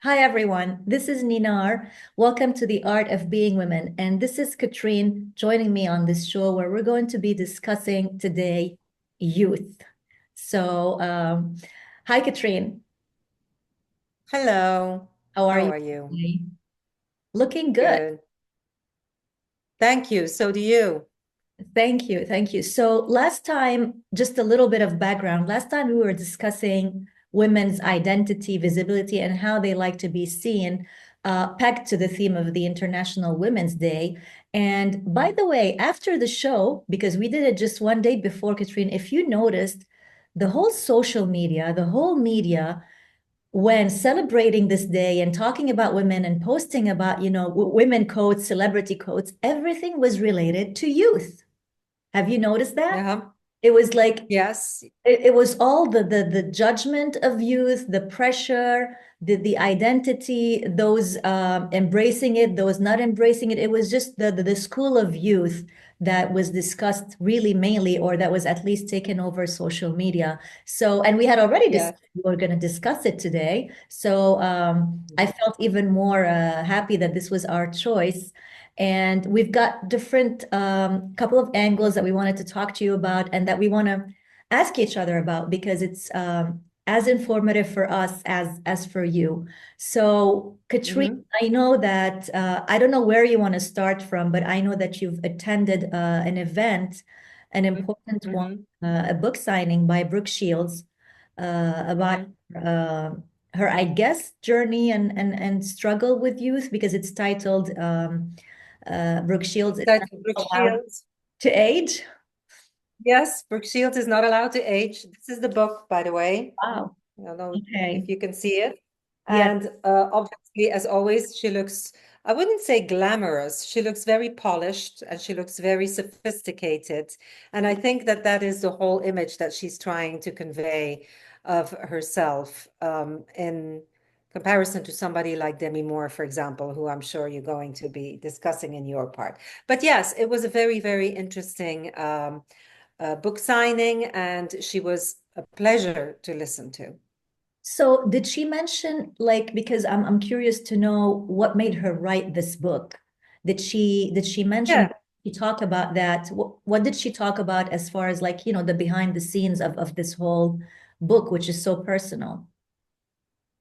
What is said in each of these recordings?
Hi, everyone. This is Ninar. Welcome to the Art of Being Women. And this is Katrien joining me on this show where we're going to be discussing today youth. So, hi, Katrien. Hello. How are How you are you? today? Looking good. Good. Thank you. So do you. Thank you. Thank you. So last time, just a little bit of background. Last time we were discussing women's identity, visibility, and how they like to be seen, pegged to the theme of the International Women's Day. And by the way, after the show, because we did it just one day before, Katrien, if you noticed, the whole social media, the whole media, when celebrating this day and talking about women and posting about, women quotes, celebrity quotes, everything was related to youth. Have you noticed that? Yeah. It was like Yes. it was all the judgment of youth, the pressure, the identity, those embracing it, those not embracing it. It was just the school of youth that was discussed really mainly, or that was at least taken over social media. So, and we had already Yes. we were going to discuss it today. So I felt even more happy that this was our choice. And we've got different couple of angles that we wanted to talk to you about and that we want to ask each other about because it's as informative for us as for you. So, Katrien, Hmm. I know that I don't know where you want to start from, but I know that you've attended an event, an important one, Hmm. a book signing by Brooke Shields about Hmm. uh, her, I guess, journey and struggle with youth because it's titled Brooke Shields. It's not Brooke allowed Shields. to age. Yes, Brooke Shields is not allowed to age. This is the book, by the way. Wow. I don't know Okay. if you can see it. Yes. And obviously, as always, she looks, I wouldn't say glamorous. She looks very polished and she looks very sophisticated. And I think that that is the whole image that she's trying to convey of herself in comparison to somebody like Demi Moore, for example, who I'm sure you're going to be discussing in your part. But yes, it was a very, very interesting book signing, and she was a pleasure to listen to. So did she mention like because I'm curious to know what made her write this book? Did she mention Yeah. she talk about that? What did she talk about as far as like, the behind the scenes of this whole book, which is so personal?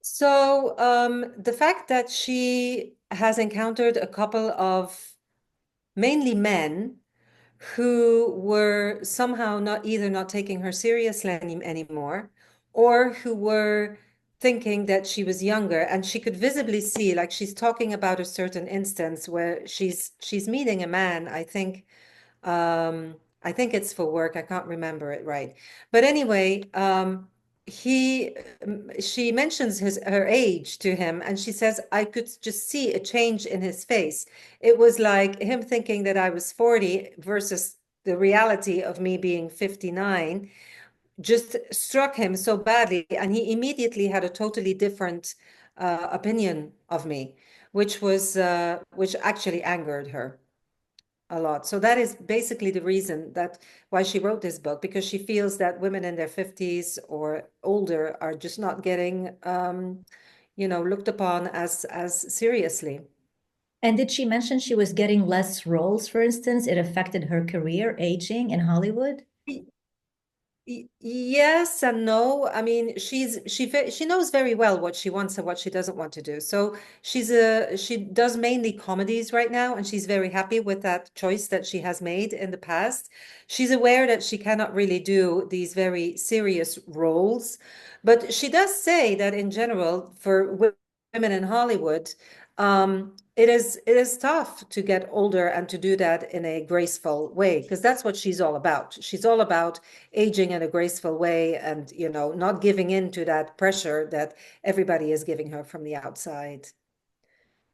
So the fact that she has encountered a couple of mainly men who were somehow not either not taking her seriously anymore, or who were thinking that she was younger, and she could visibly see, like she's talking about a certain instance where she's meeting a man, I think it's for work. I can't remember it right. But anyway, he she mentions her age to him, and she says, I could just see a change in his face. It was like him thinking that I was 40 versus the reality of me being 59 just struck him so badly, and he immediately had a totally different opinion of me, which actually angered her a lot. So that is basically the reason that why she wrote this book, because she feels that women in their 50s or older are just not getting looked upon as seriously. And did she mention she was getting less roles, for instance? It affected her career, aging in Hollywood? Yes and no. I mean, she knows very well what she wants and what she doesn't want to do. So she does mainly comedies right now, and she's very happy with that choice that she has made in the past. She's aware that she cannot really do these very serious roles, but she does say that in general, for women in Hollywood, it is tough to get older and to do that in a graceful way, because that's what she's all about. She's all about aging in a graceful way, and not giving in to that pressure that everybody is giving her from the outside.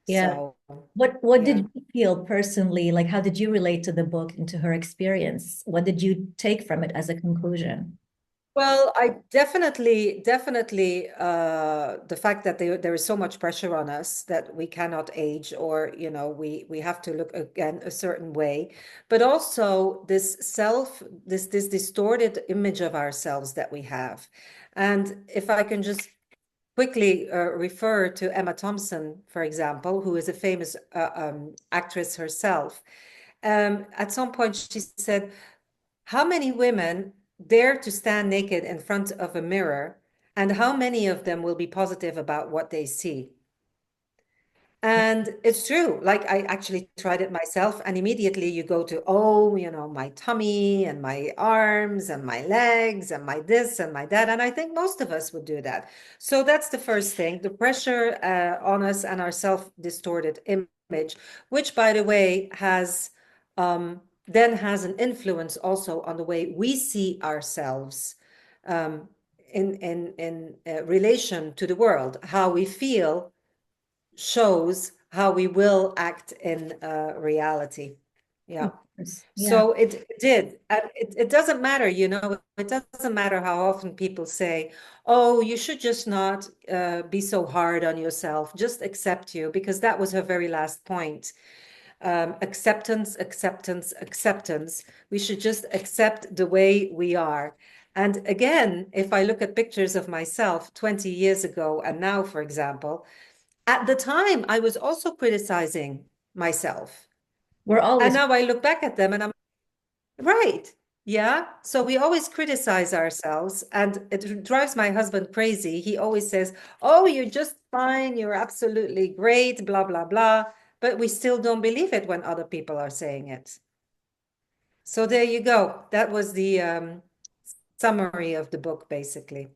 Yeah. So What did yeah. you feel personally? Like, how did you relate to the book and to her experience? What did you take from it as a conclusion? Well, I definitely, the fact that there is so much pressure on us that we cannot age, or we have to look again a certain way, but also this distorted image of ourselves that we have. And if I can just quickly refer to Emma Thompson, for example, who is a famous actress herself. At some point, she said, how many women dare to stand naked in front of a mirror, and how many of them will be positive about what they see? And it's true. Like I actually tried it myself, and immediately you go to, oh, my tummy and my arms and my legs and my this and my that. And I think most of us would do that. So that's the first thing, the pressure on us and our self-distorted image, which, by the way, then has an influence also on the way we see ourselves um, in relation to the world, how we feel shows how we will act in reality. Yeah. Of course. Yeah. So it did. It doesn't matter, it doesn't matter how often people say, oh, you should just not be so hard on yourself, just accept you, because that was her very last point. Acceptance, acceptance, acceptance. We should just accept the way we are. And again, if I look at pictures of myself 20 years ago and now, for example, at the time, I was also criticizing myself. We're And always now I look back at them and I'm right. Yeah. So we always criticize ourselves, and it drives my husband crazy. He always says, oh, you're just fine. You're absolutely great, blah, blah, blah. But we still don't believe it when other people are saying it. So there you go. That was the summary of the book, basically.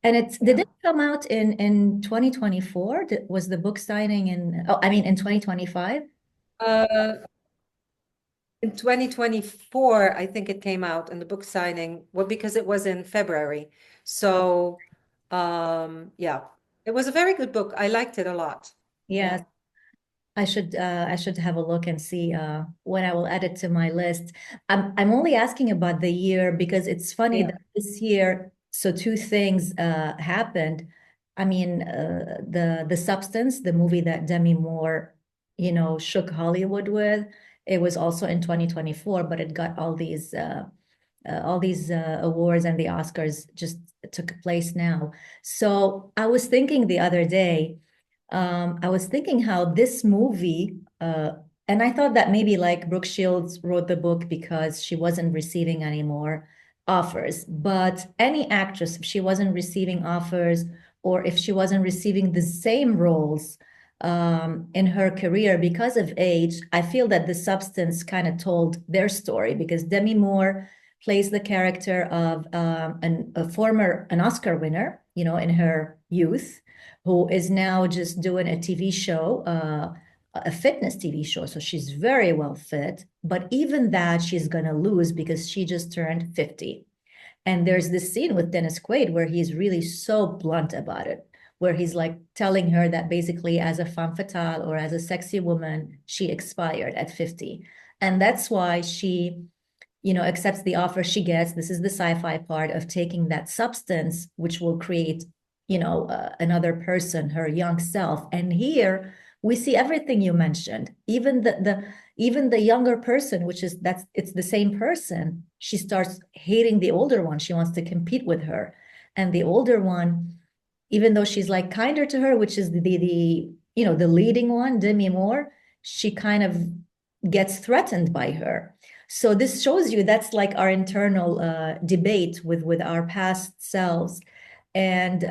and it's did Yeah. it come out in 2024? Was the book signing in oh I mean in 2025? Uh, In 2024, I think it came out, and the book signing, well, because it was in February. So, yeah, it was a very good book. I liked it a lot. Yes. Yeah. I should have a look and see when I will add it to my list. I'm only asking about the year because it's funny Yeah. that this year, so two things happened. I mean, the Substance, the movie that Demi Moore, shook Hollywood with. It was also in 2024, but it got all these awards, and the Oscars just took place now. So I was thinking the other day, I was thinking how this movie, and I thought that maybe like Brooke Shields wrote the book because she wasn't receiving any more offers. But any actress, if she wasn't receiving offers or if she wasn't receiving the same roles in her career because of age, I feel that The Substance kind of told their story because Demi Moore plays the character of an Oscar winner, in her youth, who is now just doing a TV show, a fitness TV show. So she's very well fit, but even that she's gonna lose because she just turned 50. And there's this scene with Dennis Quaid where he's really so blunt about it, where he's like telling her that basically as a femme fatale or as a sexy woman, she expired at 50. And that's why she accepts the offer she gets. This is the sci-fi part of taking that substance, which will create, another person, her young self. And here we see everything you mentioned, even the younger person, which is it's the same person. She starts hating the older one. She wants to compete with her, and the older one, even though she's like kinder to her, which is the leading one, Demi Moore, she kind of gets threatened by her. So this shows you that's like our internal debate with our past selves. And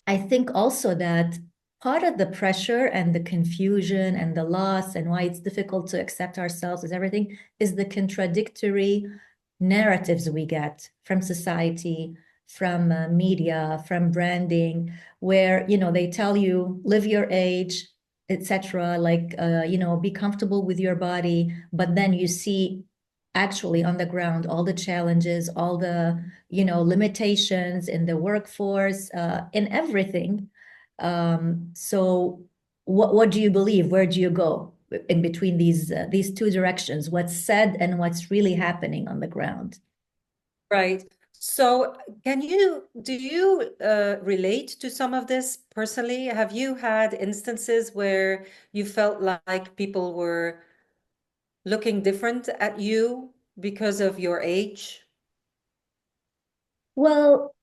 I think also that part of the pressure and the confusion and the loss and why it's difficult to accept ourselves as everything is the contradictory narratives we get from society, from media, from branding, where they tell you live your age, etc. Like be comfortable with your body, but then you see actually on the ground all the challenges, all the limitations in the workforce, in everything. So what do you believe? Where do you go in between these two directions? What's said and what's really happening on the ground? Right. So do you relate to some of this personally? Have you had instances where you felt like people were looking different at you because of your age? Well,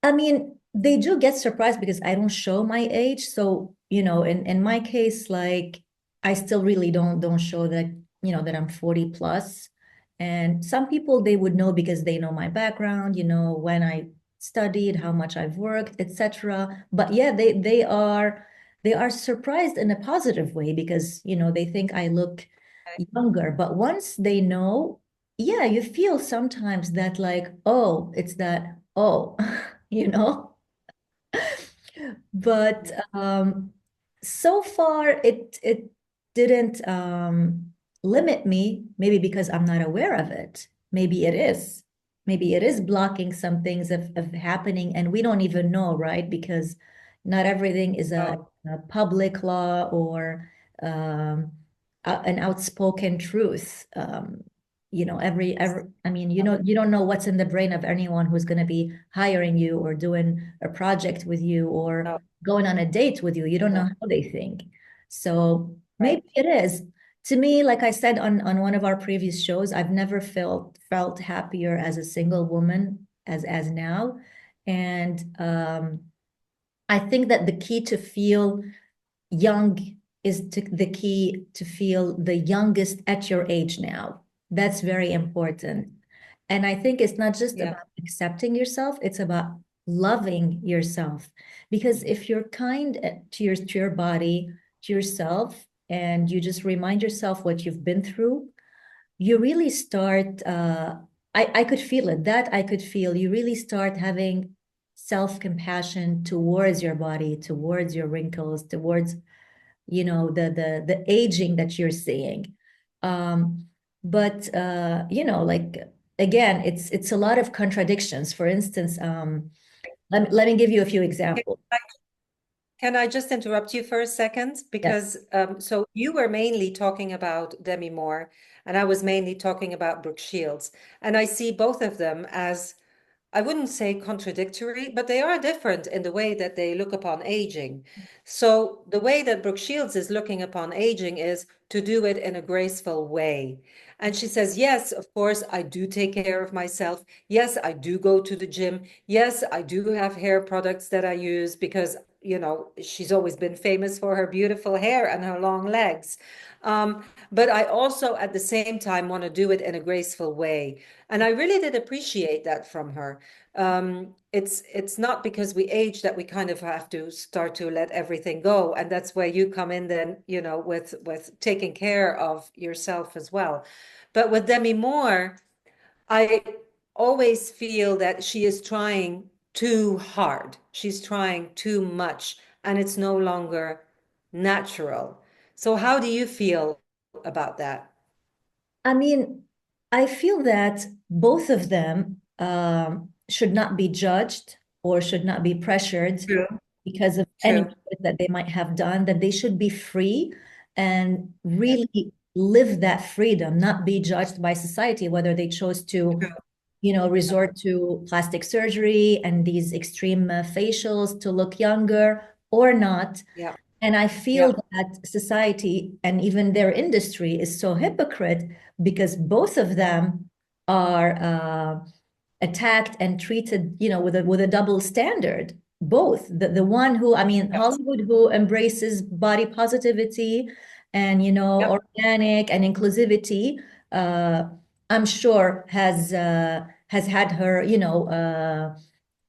I mean, They do get surprised because I don't show my age. So, in my case, like I still really don't show that, that I'm 40 plus. And some people they would know because they know my background, when I studied, how much I've worked, etc. But yeah, they are surprised in a positive way because, they think I look younger. But once they know, yeah, you feel sometimes that like, oh, it's that, oh, you know? But Yeah. so far it didn't limit me, maybe because I'm not aware of it. Maybe it is. Maybe it is blocking some things of happening and we don't even know, right? Because not everything is Oh, a public law or an outspoken truth. I mean, you don't know what's in the brain of anyone who's going to be hiring you or doing a project with you or no, going on a date with you. You don't know no, how they think. So right. maybe it is. To me, like I said on one of our previous shows, I've never felt happier as a single woman as now. And I think that the key to feel young is the key to feel the youngest at your age now. That's very important. And I think it's not just Yeah, about accepting yourself, it's about loving yourself. Because if you're kind to your body, to yourself, and you just remind yourself what you've been through, you really start, I could feel it, that I could feel, you really start having self-compassion towards your body, towards your wrinkles, towards the aging that you're seeing. But like again, it's a lot of contradictions. For instance, let me give you a few examples. can I just interrupt you for a second? Yes. Because so you were mainly talking about Demi Moore, and I was mainly talking about Brooke Shields. And I see both of them as, I wouldn't say contradictory, but they are different in the way that they look upon aging. So the way that Brooke Shields is looking upon aging is to do it in a graceful way. And she says, yes, of course, I do take care of myself. Yes, I do go to the gym. Yes, I do have hair products that I use because, she's always been famous for her beautiful hair and her long legs. But I also, at the same time, want to do it in a graceful way. And I really did appreciate that from her. It's not because we age that we kind of have to start to let everything go, and that's where you come in then, with taking care of yourself as well. But with Demi Moore, I always feel that she is trying too hard. She's trying too much, and it's no longer natural. So how do you feel about that? I mean, I feel that both of them should not be judged or should not be pressured True. because of any True. choice that they might have done, that they should be free and Yeah. really live that freedom, not be judged by society, whether they chose to, True. resort to plastic surgery and these extreme facials to look younger or not. Yeah. And I feel Yeah. that society and even their industry is so hypocrite because both of them are attacked and treated, with a double standard. Both the one who, I mean, Yeah. Hollywood who embraces body positivity and Yeah. organic and inclusivity, uh, I'm sure has had her,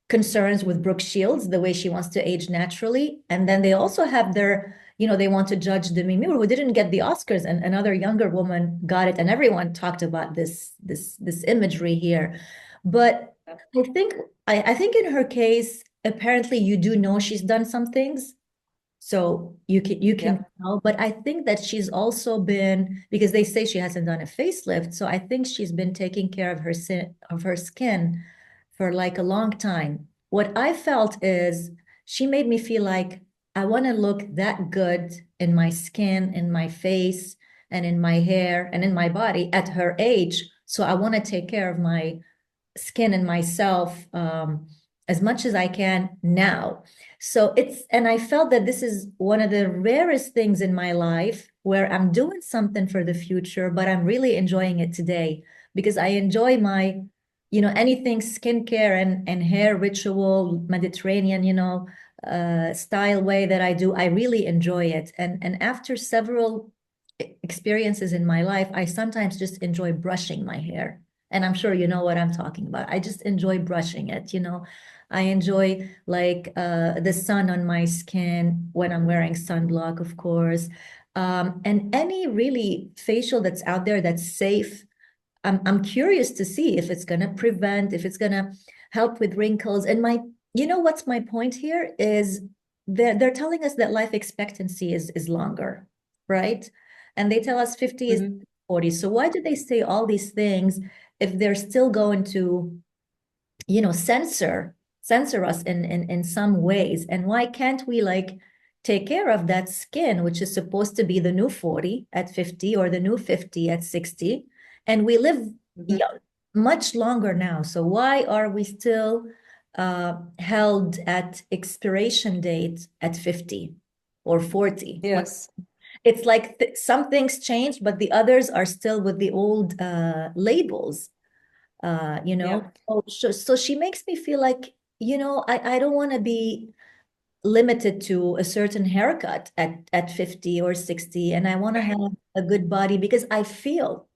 concerns with Brooke Shields, the way she wants to age naturally. And then they also have their, they want to judge Demi Moore, who didn't get the Oscars, and another younger woman got it. And everyone talked about this imagery here. But I think I think in her case, apparently you do know she's done some things. So you can Yeah. tell, but I think that she's also been, because they say she hasn't done a facelift, so I think she's been taking care of her skin for like a long time. What I felt is she made me feel like I want to look that good in my skin, in my face, and in my hair and in my body at her age. So I want to take care of my skin and myself as much as I can now. So and I felt that this is one of the rarest things in my life where I'm doing something for the future, but I'm really enjoying it today because I enjoy anything skincare and hair ritual, Mediterranean, style way that I do, I really enjoy it. And after several experiences in my life, I sometimes just enjoy brushing my hair. And I'm sure you know what I'm talking about. I just enjoy brushing it. I enjoy like the sun on my skin when I'm wearing sunblock, of course. And any really facial that's out there that's safe. I'm curious to see if it's gonna prevent, if it's gonna help with wrinkles. And what's my point here is they're telling us that life expectancy is longer, right? And they tell us 50 is Mhm. 40. So why do they say all these things if they're still going to, censor us in some ways? And why can't we like take care of that skin, which is supposed to be the new 40 at 50 or the new 50 at 60? And we live Mhm. young, much longer now. So why are we still held at expiration date at 50 or 40? Yes. It's like some things change, but the others are still with the old labels. Yeah. So she makes me feel like, I don't want to be limited to a certain haircut at 50 or 60, and I want to Right. have a good body because I feel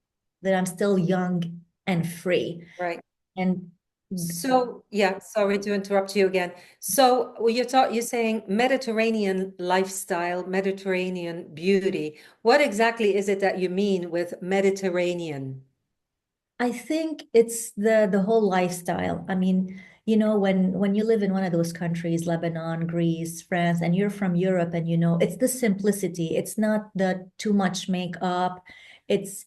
that I'm still young and free. Right. And So, yeah, sorry to interrupt you again. So, you're saying Mediterranean lifestyle, Mediterranean beauty. What exactly is it that you mean with Mediterranean? I think it's the whole lifestyle. I mean, when you live in one of those countries, Lebanon, Greece, France, and you're from Europe, and it's the simplicity. It's not the too much makeup. It's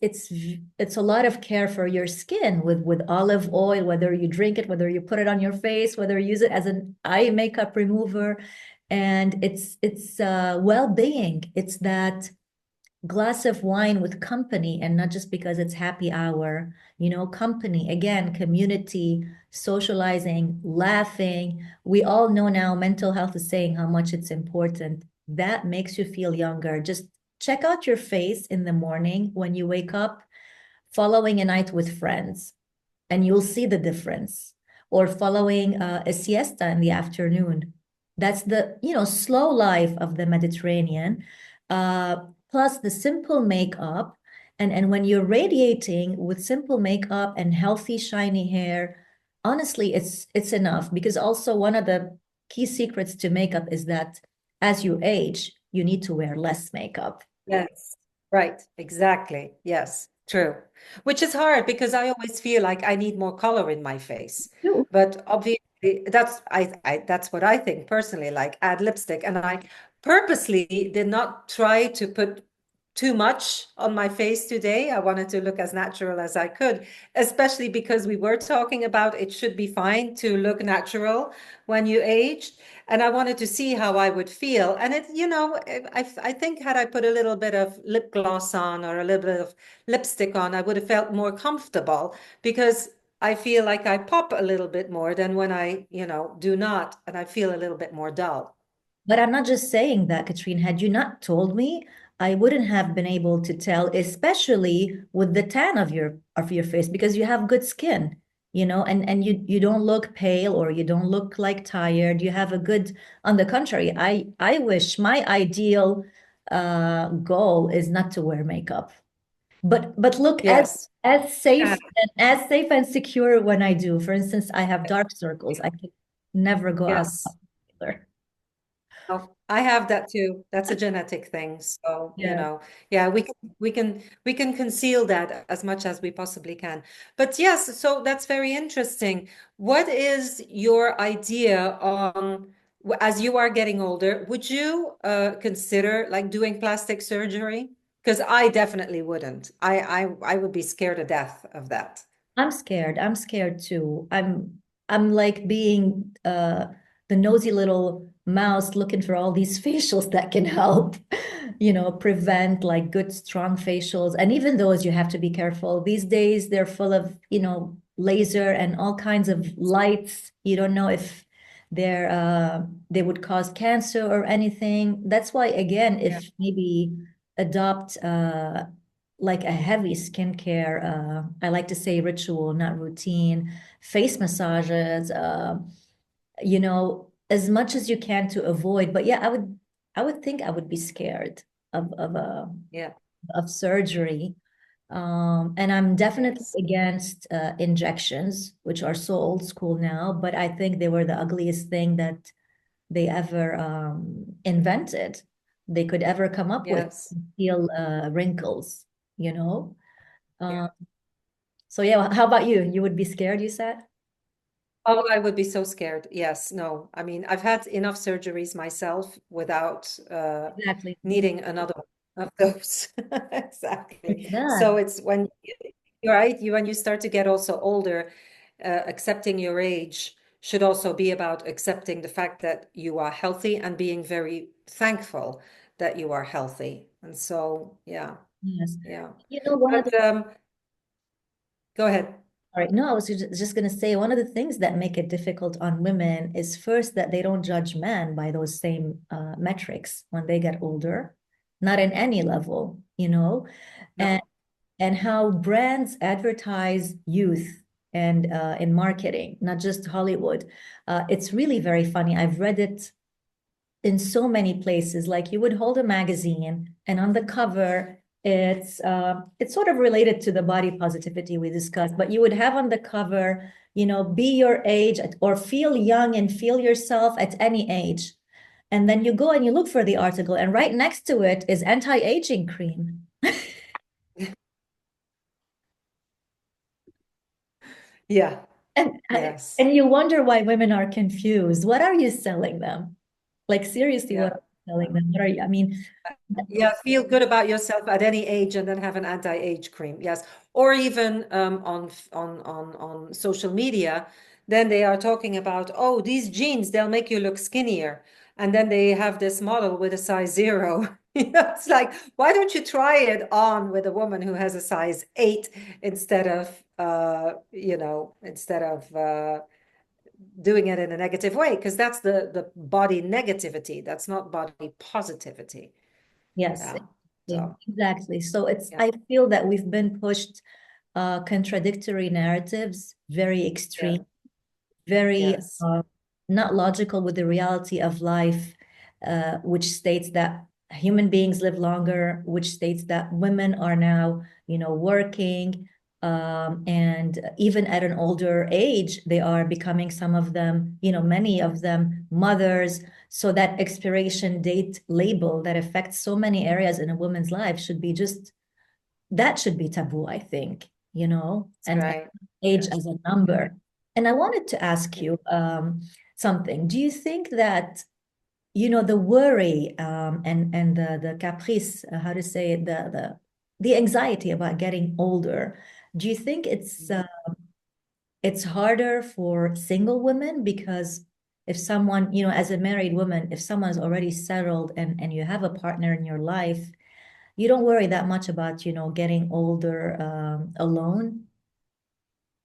a lot of care for your skin with olive oil, whether you drink it, whether you put it on your face, whether you use it as an eye makeup remover. And it's well-being. It's that glass of wine with company, and not just because it's happy hour, company, again, community, socializing, laughing. We all know now mental health is saying how much it's important. That makes you feel younger. Just check out your face in the morning when you wake up following a night with friends, and you'll see the difference. Or following a siesta in the afternoon. That's the, slow life of the Mediterranean. Uh, Plus the simple makeup. And when you're radiating with simple makeup and healthy, shiny hair, honestly, it's enough. Because also one of the key secrets to makeup is that as you age, you need to wear less makeup. Yes, right, exactly. Yes, true. Which is hard because I always feel like I need more color in my face. But obviously that's what I think personally, like add lipstick. And I purposely did not try to put too much on my face today. I wanted to look as natural as I could, especially because we were talking about it should be fine to look natural when you age. And I wanted to see how I would feel. And I think had I put a little bit of lip gloss on or a little bit of lipstick on, I would have felt more comfortable because I feel like I pop a little bit more than when I do not, and I feel a little bit more dull. But I'm not just saying that, Katrien. Had you not told me, I wouldn't have been able to tell, especially with the tan of your face, because you have good skin, and you don't look pale or you don't look like tired. You have a good, on the contrary, I wish my ideal goal is not to wear makeup. But look, as Yes. as Yeah. safe and as safe and secure when I do. For instance, I have dark circles. I could never go out. Yes. Oh, I have that too. That's a genetic thing. So, Yeah. yeah, we can conceal that as much as we possibly can. But yes, so that's very interesting. What is your idea on as you are getting older, would you consider like doing plastic surgery? Because I definitely wouldn't. I would be scared to death of that. I'm scared. I'm scared too. I'm like being the nosy little mouse looking for all these facials that can help, prevent like good strong facials. And even those you have to be careful. These days they're full of, laser and all kinds of lights. You don't know if they would cause cancer or anything. That's why again, Yeah. if maybe adopt like a heavy skincare, I like to say ritual, not routine, face massages, as much as you can to avoid. But yeah, I would think I would be scared of Yeah. of surgery. And I'm definitely Yes. against injections, which are so old school now, but I think they were the ugliest thing that they ever invented, they could ever come up with, Yes. heal wrinkles, you know? Yeah. Um, so yeah, how about you? You would be scared, you said? Oh, I would be so scared. Yes, no. I mean, I've had enough surgeries myself without Exactly. needing another one of those. It's Exactly. So that. it's when you're right, when you start to get also older, accepting your age should also be about accepting the fact that you are healthy and being very thankful that you are healthy. And so, yeah, Yes. yeah. One of the But go ahead. All right. No, I was just going to say one of the things that make it difficult on women is first that they don't judge men by those same metrics when they get older, not in any level, and No. and how brands advertise youth and in marketing, not just Hollywood. It's really very funny. I've read it in so many places. Like you would hold a magazine, and on the cover, it's sort of related to the body positivity we discussed, but you would have on the cover, be your age or feel young and feel yourself at any age. And then you go and you look for the article, and right next to it is anti-aging cream. Yeah. And Yes. and you wonder why women are confused. What are you selling them? Like seriously, what Yeah. are you selling them? What are you? I mean, Yeah, feel good about yourself at any age and then have an anti-age cream. Yes. Or even on social media, then they are talking about, oh, these jeans, they'll make you look skinnier. And then they have this model with a size zero. It's like, why don't you try it on with a woman who has a size eight instead of doing it in a negative way? Because that's the body negativity. That's not body positivity. yes, Yeah. So, exactly. So yeah. I feel that we've been pushed contradictory narratives, very Yeah. extreme, very Yes. not logical with the reality of life, which states that human beings live longer, which states that women are now, working, and even at an older age, they are becoming some of them, many of them mothers. So that expiration date label that affects so many areas in a woman's life that should be taboo, I think, That's and right. age Yes. as a number. And I wanted to ask you something. Do you think that, the worry and the caprice, how to say it, the anxiety about getting older, do you think it's harder for single women? Because if someone, as a married woman, if someone's already settled and you have a partner in your life, you don't worry that much about, getting older alone?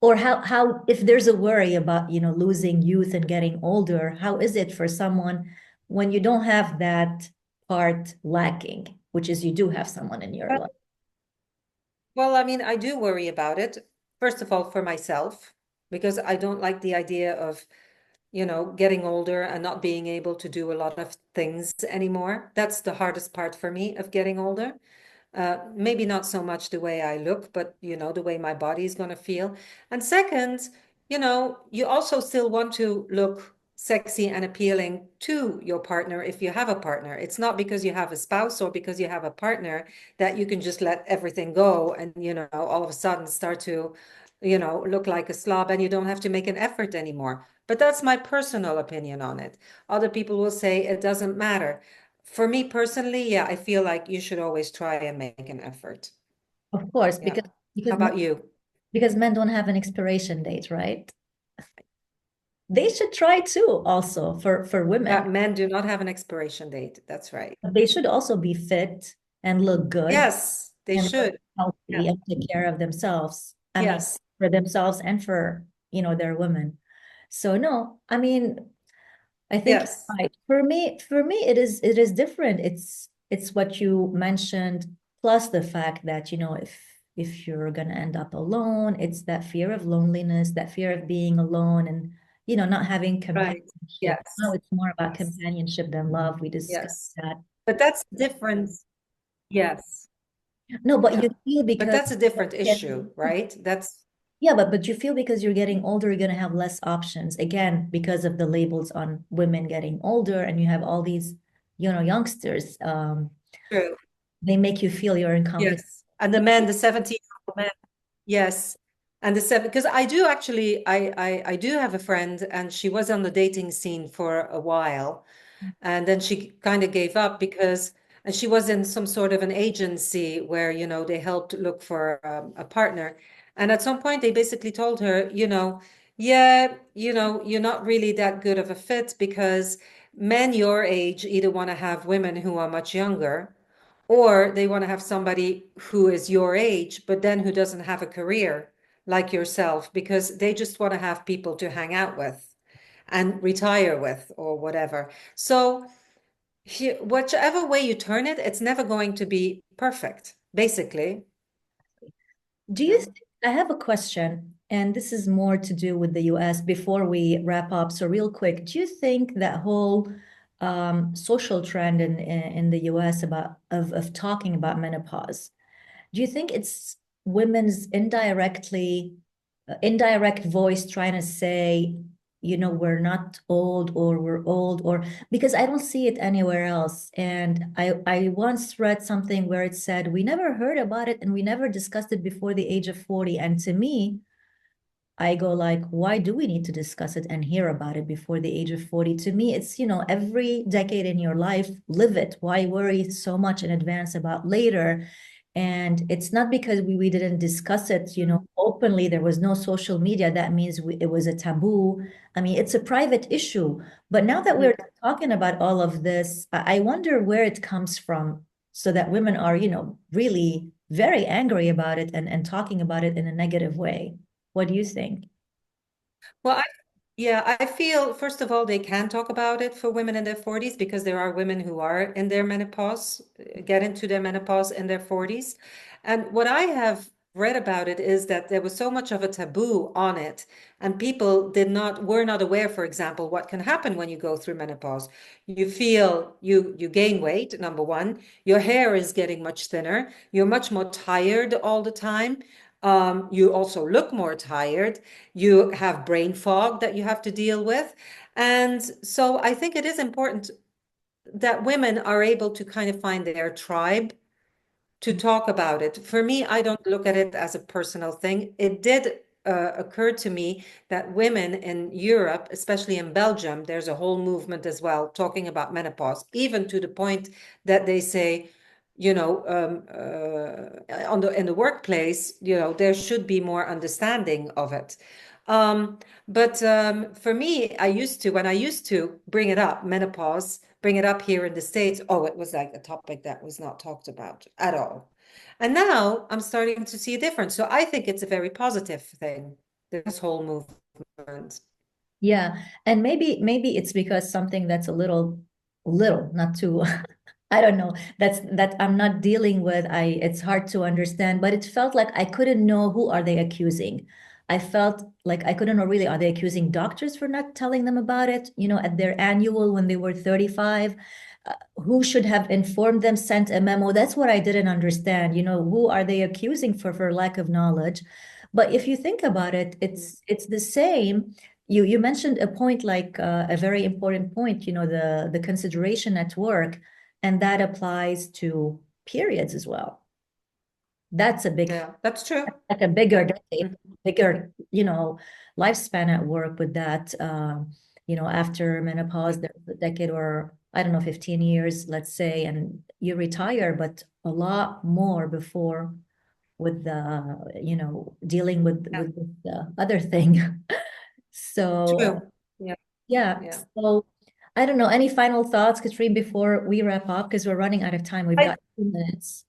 Or how if there's a worry about, losing youth and getting older, how is it for someone when you don't have that part lacking, which is you do have someone in your life? Well, I mean, I do worry about it. First of all, for myself, because I don't like the idea of, getting older and not being able to do a lot of things anymore. That's the hardest part for me of getting older. Maybe not so much the way I look, but the way my body is going to feel. And second, you also still want to look sexy and appealing to your partner if you have a partner. It's not because you have a spouse or because you have a partner that you can just let everything go and, all of a sudden start to, look like a slob and you don't have to make an effort anymore. But that's my personal opinion on it. Other people will say it doesn't matter. For me personally, yeah, I feel like you should always try and make an effort. Of course, Yeah. How because men, about you? because men don't have an expiration date, right? They should try too, also for Yeah, women. men do not have an expiration date. That's right. They should also be fit and look good Yes, they and look should. Yeah. healthy and take care of themselves. I mean, Yes. for themselves and for, their women. So no, I mean, I think Yes. right. For me, it is different. It's what you mentioned. Plus the fact that, if you're gonna end up alone, it's that fear of loneliness, that fear of being alone and, not having Right. companionship. Now Yes. it's more about Yes. companionship than love. We discussed Yes. that. But that's different. Yes. No, but Yeah. you feel But because that's a different yeah, issue, right? That's yeah, but you feel because you're getting older, you're gonna have less options. Again, because of the labels on women getting older, and you have all these, youngsters. true. They make you feel you're incompetent. Yes. And the men, the 17-year-old men. Yes. And the seven, because I do actually, I do have a friend and she was on the dating scene for a while. And then she kind of gave up because, and she was in some sort of an agency where, they helped look for a partner. And at some point, they basically told her, yeah, you're not really that good of a fit because men your age either want to have women who are much younger or they want to have somebody who is your age, but then who doesn't have a career like yourself because they just want to have people to hang out with and retire with or whatever. So, whichever way you turn it, it's never going to be perfect, basically. Do you think, I have a question, and this is more to do with the US before we wrap up. So real quick, do you think that whole social trend in the US of talking about menopause, do you think it's women's indirect voice trying to say, we're not old or we're old, or because I don't see it anywhere else. And I once read something where it said we never heard about it and we never discussed it before the age of 40. And to me, I go like, why do we need to discuss it and hear about it before the age of 40? To me, it's, every decade in your life, live it. Why worry so much in advance about later? And it's not because we didn't discuss it, openly. There was no social media. That means it was a taboo. I mean, it's a private issue. But now that we're talking about all of this, I wonder where it comes from so that women are, really very angry about it and talking about it in a negative way. What do you think? Well, yeah, I feel, first of all, they can talk about it for women in their 40s because there are women who are in their menopause, get into their menopause in their 40s. And what I have read about it is that there was so much of a taboo on it, and people were not aware, for example, what can happen when you go through menopause. You feel you gain weight, number one. Your hair is getting much thinner. You're much more tired all the time. You also look more tired. You have brain fog that you have to deal with. And so I think it is important that women are able to kind of find their tribe to talk about it. For me, I don't look at it as a personal thing. It did occur to me that women in Europe, especially in Belgium, there's a whole movement as well talking about menopause, even to the point that they say, in the workplace, there should be more understanding of it. But for me, when I used to bring it up, menopause, bring it up here in the States, oh, it was like a topic that was not talked about at all. And now I'm starting to see a difference. So I think it's a very positive thing, this whole movement. Yeah, and maybe it's because something that's a little, not too, I don't know, that I'm not dealing with. It's hard to understand, but it felt like I couldn't know who are they accusing. I felt like I couldn't know really, are they accusing doctors for not telling them about it, at their annual when they were 35? Who should have informed them, sent a memo? That's what I didn't understand. Who are they accusing for lack of knowledge? But if you think about it, it's the same. You mentioned a point, like a very important point, the consideration at work, and that applies to periods as well. That's a big, Yeah, that's true. like a bigger Yeah. decade, Mhm. bigger, lifespan at work with that. After menopause, there's a decade, or I don't know, 15 years, let's say, and you retire, but a lot more before with the, dealing Yeah, with the other thing. So true. Yeah, yeah, yeah. so I don't know. Any final thoughts, Katrien, before we wrap up? Because we're running out of time. We've I, got 2 minutes.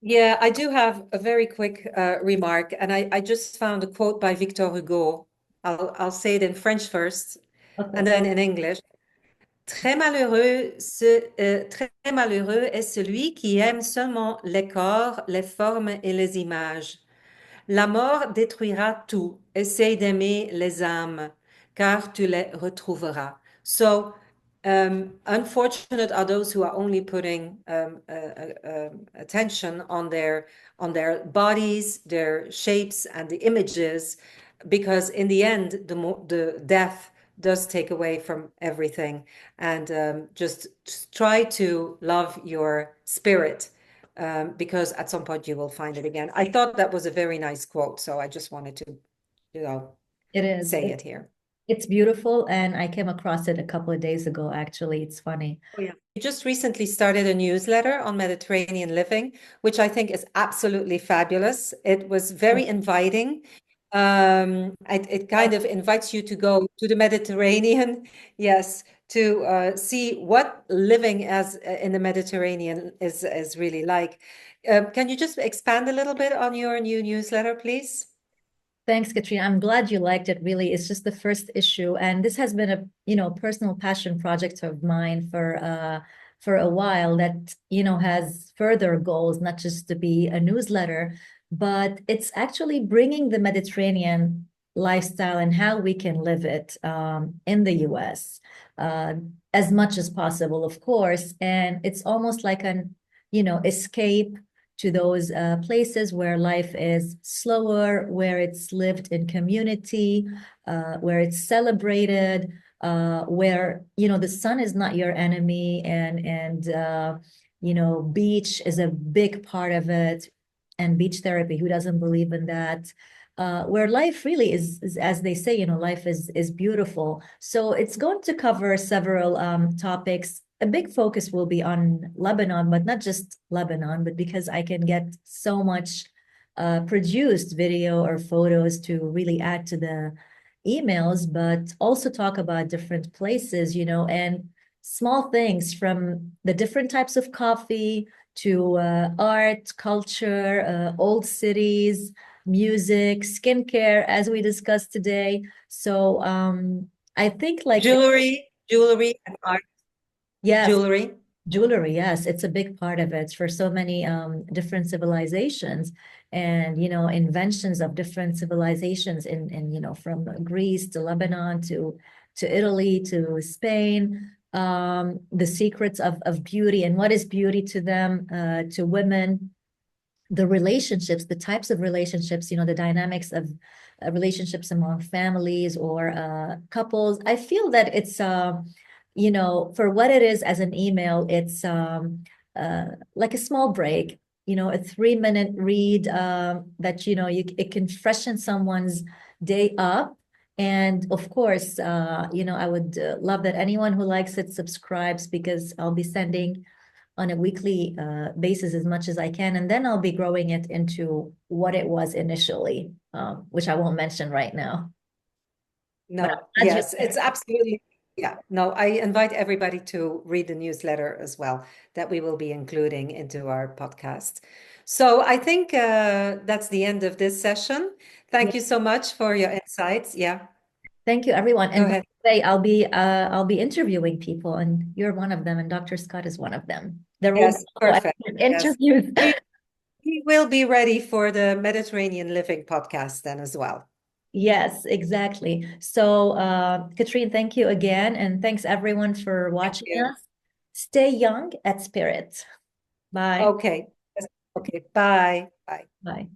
yeah, I do have a very quick remark, and I just found a quote by Victor Hugo. I'll say it in French first, and Okay. then in English. Très malheureux est celui qui aime seulement les corps, les formes et les images. La mort détruira tout. Essaye d'aimer les âmes, car tu les retrouveras. So, unfortunate are those who are only putting attention on their bodies, their shapes, and the images, because in the end, the death does take away from everything. And just try to love your spirit because at some point you will find it again. I thought that was a very nice quote, so I just wanted to, you know, It is. say it here. It's beautiful, and I came across it a couple of days ago, actually. It's funny. Oh, yeah. We just recently started a newsletter on Mediterranean living, which I think is absolutely fabulous. It was very inviting. It kind of invites you to go to the Mediterranean, yes, to see what living as in the Mediterranean is really like. Can you just expand a little bit on your new newsletter, please? Thanks, Katrien. I'm glad you liked it. Really, it's just the first issue, and this has been a personal passion project of mine for a while. That has further goals, not just to be a newsletter, but it's actually bringing the Mediterranean lifestyle and how we can live it in the U.S. uh, as much as possible, of course. And it's almost like an escape to those places where life is slower, where it's lived in community, where it's celebrated, where the sun is not your enemy, and beach is a big part of it, and beach therapy. Who doesn't believe in that? Where life really is, as they say, life is beautiful. So it's going to cover several topics. A big focus will be on Lebanon, but not just Lebanon, but because I can get so much produced video or photos to really add to the emails, but also talk about different places, and small things from the different types of coffee to art, culture, old cities, music, skincare, as we discussed today. So I think like, Jewelry and art yes, jewelry. jewelry, yes, it's a big part of it for so many different civilizations and inventions of different civilizations in from Greece to Lebanon to Italy to Spain. The secrets of beauty and what is beauty to them, to women, the relationships, the types of relationships, the dynamics of relationships among families or couples. I feel that it's, for what it is as an email, it's like a small break, a 3-minute read that, it can freshen someone's day up. And of course, I would love that anyone who likes it subscribes, because I'll be sending on a weekly basis as much as I can. And then I'll be growing it into what it was initially, which I won't mention right now. But No, I'm glad you yes, it's absolutely, yeah. No, I invite everybody to read the newsletter as well, that we will be including into our podcast. So I think that's the end of this session. yeah. Thank you so much for your insights. Yeah, Thank you, everyone. go And by ahead. the way, I'll be interviewing people, and you're one of them, and Dr. Scott is one of them. There will be Yes, also perfect. Yes. interviews. We, we will be ready for the Mediterranean Living podcast then as well. Yes, exactly. So, Katrien, thank you again, and thanks everyone for Thank watching you. us. Stay young at spirit. Bye. Okay. Okay, bye. Bye. Bye.